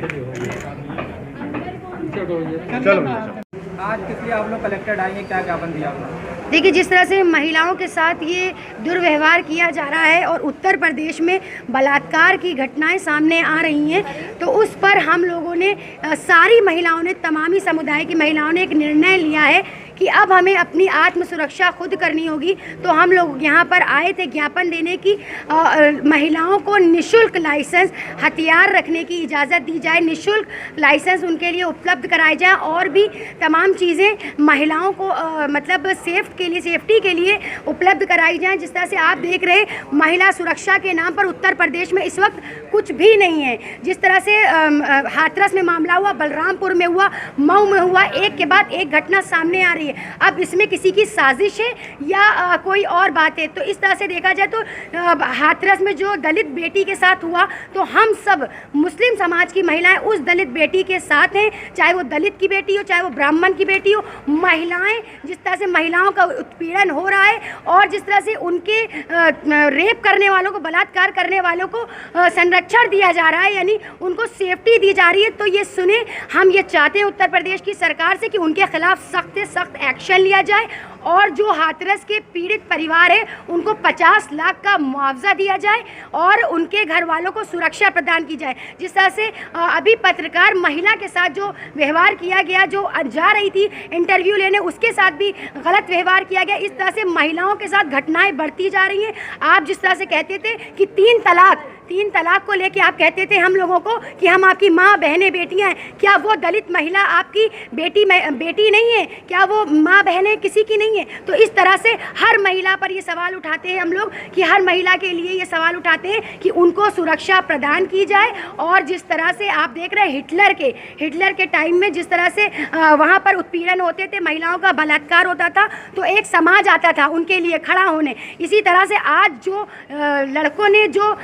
चलो आज किस लिए आप लोग कलेक्टेड आएंगे, क्या ज्ञापन दिया आपने? देखिए, जिस तरह से महिलाओं के साथ ये दुर्व्यवहार किया जा रहा है और उत्तर प्रदेश में बलात्कार की घटनाएं सामने आ रही हैं, तो उस पर हम लोगों ने सारी महिलाओं ने, तमामी समुदाय की महिलाओं ने एक निर्णय लिया है कि अब हमें अपनी आत्म सुरक्षा खुद करनी होगी। तो हम लोग यहाँ पर आए थे ज्ञापन देने की महिलाओं को निःशुल्क लाइसेंस, हथियार रखने की इजाज़त दी जाए, निःशुल्क लाइसेंस उनके लिए उपलब्ध कराए जाए और भी तमाम चीज़ें महिलाओं को मतलब सेफ्टी के लिए उपलब्ध कराई जाएँ। जिस तरह से आप देख रहे महिला सुरक्षा के नाम पर उत्तर प्रदेश में इस वक्त कुछ भी नहीं है। जिस तरह से हाथरस में मामला हुआ, बलरामपुर में हुआ, मऊ में हुआ, एक के बाद एक घटना सामने आ रही है। अब इसमें किसी की साजिश है या कोई और बात है? तो इस तरह से देखा जाए तो हाथरस में जो दलित बेटी के साथ हुआ, तो हम सब मुस्लिम समाज की महिलाएं उस दलित बेटी के साथ हैं, चाहे वो दलित की बेटी हो, चाहे वो ब्राह्मण की बेटी हो। महिलाएं, जिस तरह से महिलाओं का उत्पीड़न हो रहा है और जिस तरह से उनके रेप करने वालों को, बलात्कार करने वालों को संरक्षण दिया जा रहा है, यानी उनको सेफ्टी दी जा रही है, तो ये सुने, हम ये चाहते हैं उत्तर प्रदेश की सरकार से कि उनके खिलाफ सख्त से सख्त एक्शन लिया जाए और जो हाथरस के पीड़ित परिवार है उनको 50 लाख का मुआवजा दिया जाए और उनके घर वालों को सुरक्षा प्रदान की जाए। जिस तरह से अभी पत्रकार महिला के साथ जो व्यवहार किया गया, जो जा रही थी इंटरव्यू लेने, उसके साथ भी गलत व्यवहार किया गया। इस तरह से महिलाओं के साथ घटनाएं बढ़ती जा रही हैं। आप जिस तरह से कहते थे कि तीन तलाक को लेके आप कहते थे हम लोगों को कि हम आपकी माँ, बहनें, बेटियां हैं, क्या वो दलित महिला आपकी बेटी नहीं है? क्या वो माँ, बहनें किसी की नहीं है? तो इस तरह से हर महिला पर ये सवाल उठाते हैं हम लोग कि हर महिला के लिए ये सवाल उठाते हैं कि उनको सुरक्षा प्रदान की जाए। और जिस तरह से आप देख रहे हैं हिटलर के टाइम में जिस तरह से वहाँ पर उत्पीड़न होते थे, महिलाओं का बलात्कार होता था, तो एक समाज आता था उनके लिए खड़ा होने। इसी तरह से आज जो लड़कों ने, जो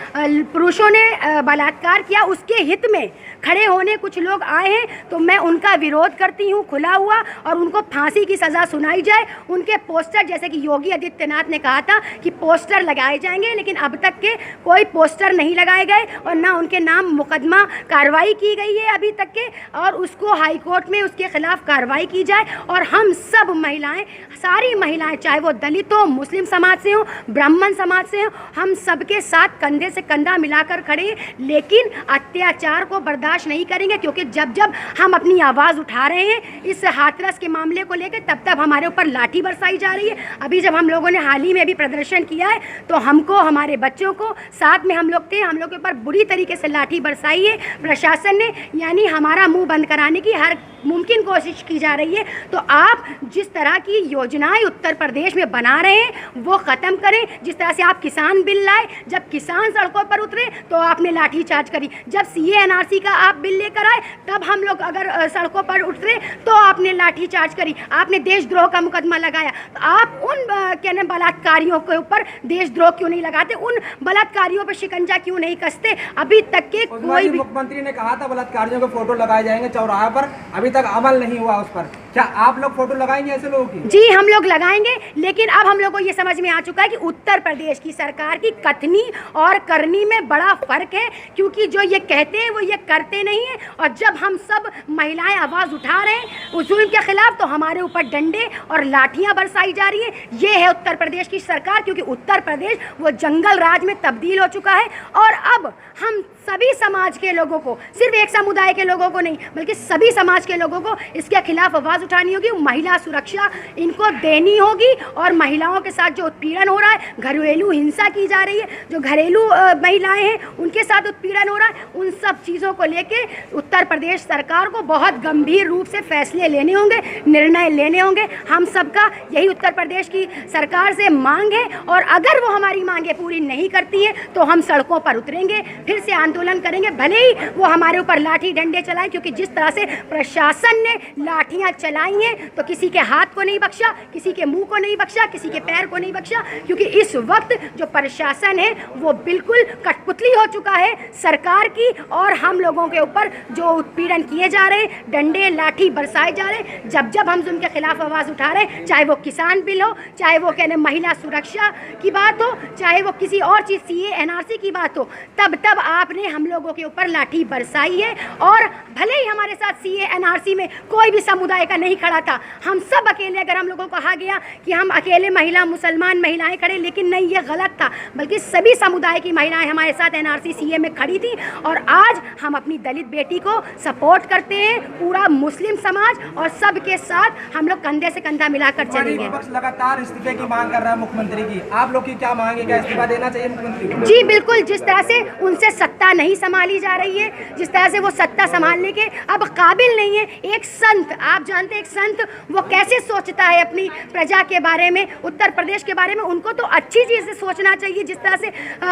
पुरुषों ने बलात्कार किया, उसके हित में खड़े होने कुछ लोग आए हैं, तो मैं उनका विरोध करती हूँ खुला हुआ, और उनको फांसी की सज़ा सुनाई जाए। उनके पोस्टर, जैसे कि योगी आदित्यनाथ ने कहा था कि पोस्टर लगाए जाएंगे, लेकिन अब तक के कोई पोस्टर नहीं लगाए गए और ना उनके नाम मुकदमा कार्रवाई की गई है अभी तक के, और उसको हाई कोर्ट में उसके खिलाफ कार्रवाई की जाए। और हम सब महिलाएं, सारी महिलाएं, चाहे वो दलित हो, मुस्लिम समाज से हो, ब्राह्मण समाज से हो, हम सबके साथ कंधे से कंधा मिलाकर खड़े, लेकिन अत्याचार को बर्दाश्त नहीं करेंगे। क्योंकि जब जब हम अपनी आवाज़ उठा रहे हैं इस हाथरस के मामले को लेकर, तब तब हमारे ऊपर लाठी बरसाई जा रही है। अभी जब हम लोगों ने हाल ही में भी प्रदर्शन किया है, तो हमको, हमारे बच्चों को, साथ में हम लोग थे, हम लोग के ऊपर बुरी तरीके से लाठी बरसाई है प्रशासन ने, यानी हमारा मुंह बंद कराने की हर मुमकिन कोशिश की जा रही है। तो आप जिस तरह की योजनाएं उत्तर प्रदेश में बना रहे हैं वो ख़त्म करें। जिस तरह से आप किसान बिल लाए, जब किसान सड़कों पर उतरे तो आपने लाठीचार्ज करी, जब CA NRC का आप बिल लेकर आए तब हम लोग अगर सड़कों पर उतरे तो आपने लाठीचार्ज करी, आपने देशद्रोह का मुकदमा लगाया। तो आप उन क्या बलात्कारियों के ऊपर देशद्रोह क्यों नहीं लगाते? उन बलात्कारियों पर शिकंजा क्यों नहीं कसते? अभी तक के कोई भी, मुख्यमंत्री ने कहा था बलात्कारियों के फोटो लगाए जाएंगे चौराहे पर, अभी तक अमल नहीं हुआ उस पर। क्या आप लोग फोटो लगाएंगे ऐसे लोगों की? जी, हम लोग लगाएंगे, लेकिन अब हम लोग को ये समझ में आ चुका है कि उत्तर प्रदेश की सरकार की कथनी और करनी में बड़ा फर्क है, क्योंकि जो ये कहते हैं वो ये करते नहीं हैं। और जब हम सब महिलाएं आवाज़ उठा रहे हैं उस जुल्म के खिलाफ, तो हमारे ऊपर डंडे और लाठियां बरसाई जा रही हैं। ये है उत्तर प्रदेश की सरकार, क्योंकि उत्तर प्रदेश वो जंगल राज में तब्दील हो चुका है। और अब हम सभी समाज के लोगों को, सिर्फ एक समुदाय के लोगों को नहीं, बल्कि सभी समाज के लोगों को इसके खिलाफ आवाज़ उठानी होगी। महिला सुरक्षा इनको देनी होगी। और महिलाओं के साथ जो उत्पीड़न हो रहा है, घरेलू हिंसा की जा रही है, जो घरेलू महिलाएं हैं उनके साथ उत्पीड़न हो रहा है, उन सब चीज़ों को लेके उत्तर प्रदेश सरकार को बहुत गंभीर रूप से फैसले लेने होंगे, निर्णय लेने होंगे। हम सबका यही उत्तर प्रदेश की सरकार से मांग है, और अगर वो हमारी मांगें पूरी नहीं करती है तो हम सड़कों पर उतरेंगे, फिर से आंदोलन करेंगे, भले ही वो हमारे ऊपर लाठी डंडे चलाएं। क्योंकि जिस तरह से प्रशासन ने लाठियां फैलाई हैं तो किसी के हाथ को नहीं बख्शा, किसी के मुंह को नहीं बख्शा, किसी के पैर को नहीं बख्शा, क्योंकि इस वक्त जो प्रशासन है वो बिल्कुल कठपुतली हो चुका है सरकार की, और हम लोगों के ऊपर जो उत्पीड़न किए जा रहे हैं, डंडे लाठी बरसाए जा रहे हैं, जब जब हम उनके खिलाफ आवाज़ उठा रहे हैं, चाहे वो किसान बिल हो, चाहे वो कहने महिला सुरक्षा की बात हो, चाहे वो किसी और चीज़ CA NRC की बात हो, तब तब आपने हम लोगों के ऊपर लाठी बरसाई है। और भले ही हमारे साथ CA NRC में कोई भी समुदाय का नहीं खड़ा था, हम सब अकेले, अगर हम लोगों को कहा गया कि हम अकेले महिला मुसलमान महिलाएं खड़े, लेकिन नहीं, ये गलत था, बल्कि सभी समुदाय की महिलाएं हमारे साथ NRC CA में खड़ी थी। और आज हम अपनी दलित बेटी को सपोर्ट करते हैं, पूरा मुस्लिम समाज और सबके साथ हम लोग कंधे से कंधा मिलाकर चलेंगे। विपक्ष लगातार इस्तीफे की मांग कर रहा है मुख्यमंत्री की, आप लोग की क्या मांग है, क्या इस्तीफा देना चाहिए मुख्यमंत्री को? जी बिल्कुल, जिस तरह से उनसे सत्ता नहीं संभाली जा रही है, जिस तरह से वो सत्ता संभालने के अब काबिल नहीं है। एक संत, आप जानते हैं एक संत वो कैसे सोचता है अपनी प्रजा के बारे में, उत्तर प्रदेश के बारे में, उनको तो अच्छी चीज़ से सोचना चाहिए। जिस तरह से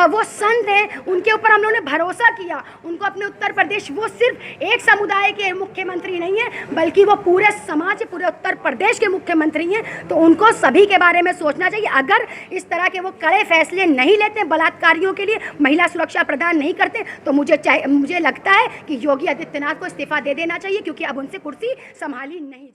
वो संत हैं, उनके ऊपर हम लोगों ने भरोसा किया, उनको अपने उत्तर प्रदेश, वो सिर्फ एक समुदाय के मुख्यमंत्री नहीं है, बल्कि वो पूरे समाज, पूरे उत्तर प्रदेश के मुख्यमंत्री हैं, तो उनको सभी के बारे में सोचना चाहिए। अगर इस तरह के वो कड़े फैसले नहीं लेते बलात्कारियों के लिए, महिला सुरक्षा प्रदान नहीं करते, तो मुझे लगता है कि योगी आदित्यनाथ को इस्तीफा दे देना चाहिए, क्योंकि अब उनसे कुर्सी संभाली नहीं